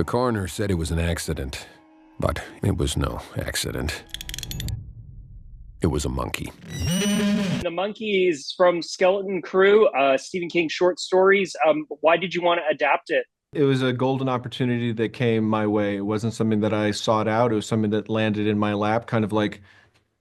The coroner said it was an accident, but it was no accident. It was a monkey. The monkey is from Skeleton Crew, Stephen King short stories. Why did you want to adapt it? It was a golden opportunity that came my way. It wasn't something that I sought out. It was something that landed in my lap, kind of like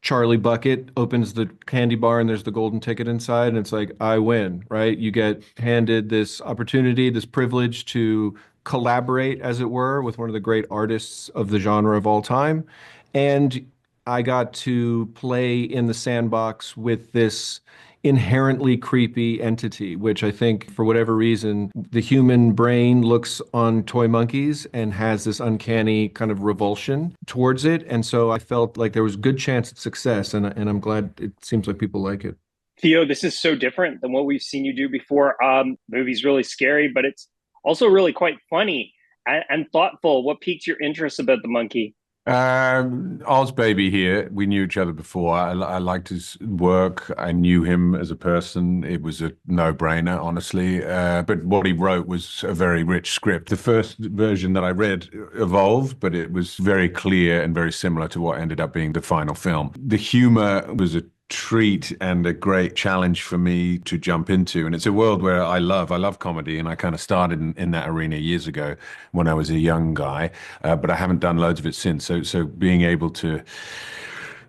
Charlie Bucket opens the candy bar and there's the golden ticket inside, and it's like, I win, right? You get handed this opportunity, this privilege to collaborate, as it were, with one of the great artists of the genre of all time. And I got to play in the sandbox with this inherently creepy entity, which I think, for whatever reason, the human brain looks on toy monkeys and has this uncanny kind of revulsion towards it. And so I felt like there was a good chance at success, and I'm glad it seems like people like it. Theo, this is so different than what we've seen you do before. The movie's really scary, but it's also really quite funny and thoughtful. What piqued your interest about the monkey? Oz Baby here. We knew each other before. I liked his work. I knew him as a person. It was a no-brainer, honestly. But what he wrote was a very rich script. The first version that I read evolved, but it was very clear and very similar to what ended up being the final film. The humor was a treat and a great challenge for me to jump into. And it's a world where I love comedy. And I kind of started in that arena years ago when I was a young guy, but I haven't done loads of it since. So being able to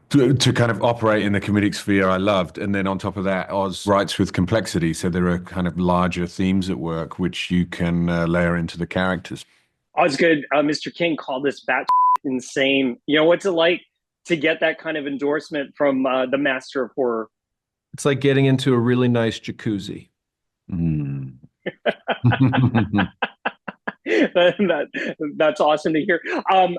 kind of operate in the comedic sphere, I loved. And then on top of that, Oz writes with complexity. So there are kind of larger themes at work, which you can layer into the characters. Osgood, Mr. King called this bat insane. You know, what's it like to get that kind of endorsement from the master of horror? It's like getting into a really nice jacuzzi. Mm. That's awesome to hear.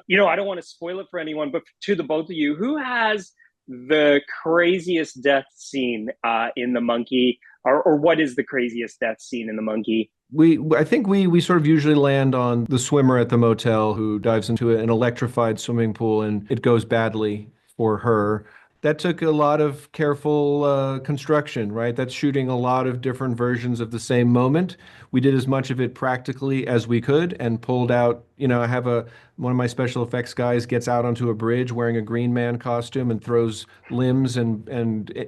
You know, I don't want to spoil it for anyone, but to the both of you, who has the craziest death scene in The Monkey, or what is the craziest death scene in The Monkey? I think we sort of usually land on the swimmer at the motel who dives into an electrified swimming pool and it goes badly for her. That took a lot of careful construction, right? That's shooting a lot of different versions of the same moment. We did as much of it practically as we could and pulled out, you know, I have one of my special effects guys gets out onto a bridge wearing a Green Man costume and throws limbs and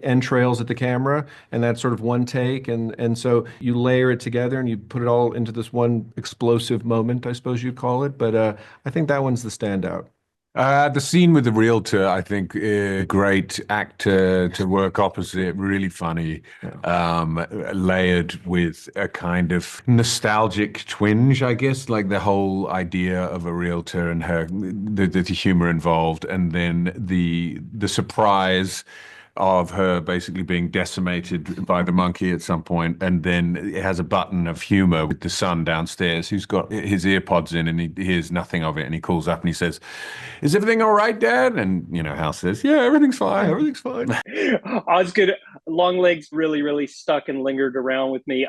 entrails at the camera. And that's sort of one take. And so you layer it together and you put it all into this one explosive moment, I suppose you'd call it. But I think that one's the standout. The scene with the realtor, I think, great actor to work opposite, really funny, layered with a kind of nostalgic twinge, I guess, like the whole idea of a realtor and the humor involved, and then the surprise of her basically being decimated by the monkey at some point, and then it has a button of humor with the son downstairs who's got his ear pods in and he hears nothing of it, and he calls up and he says, "Is everything all right, Dad?" And you know, Hal says, "Yeah, everything's fine, everything's fine." Osgood, Longlegs really stuck and lingered around with me.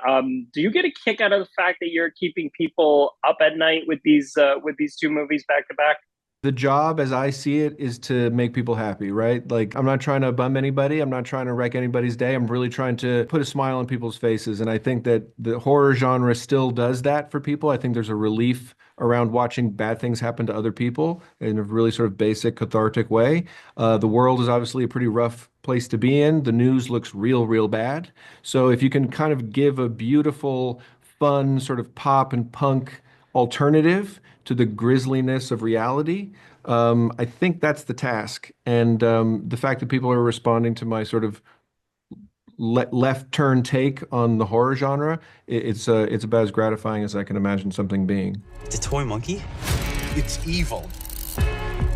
Do you get a kick out of the fact that you're keeping people up at night with these two movies back to back? The job, as I see it, is to make people happy, right? Like, I'm not trying to bum anybody. I'm not trying to wreck anybody's day. I'm really trying to put a smile on people's faces. And I think that the horror genre still does that for people. I think there's a relief around watching bad things happen to other people in a really sort of basic, cathartic way. The world is obviously a pretty rough place to be in. The news looks real bad. So if you can kind of give a beautiful, fun, sort of pop and punk alternative to the grisliness of reality, I think that's the task. And the fact that people are responding to my sort of left turn take on the horror genre, it's about as gratifying as I can imagine something being. The toy monkey? It's evil.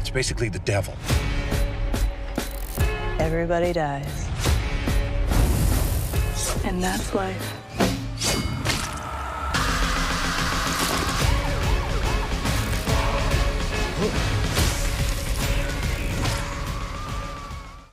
It's basically the devil. Everybody dies. And that's life. Look.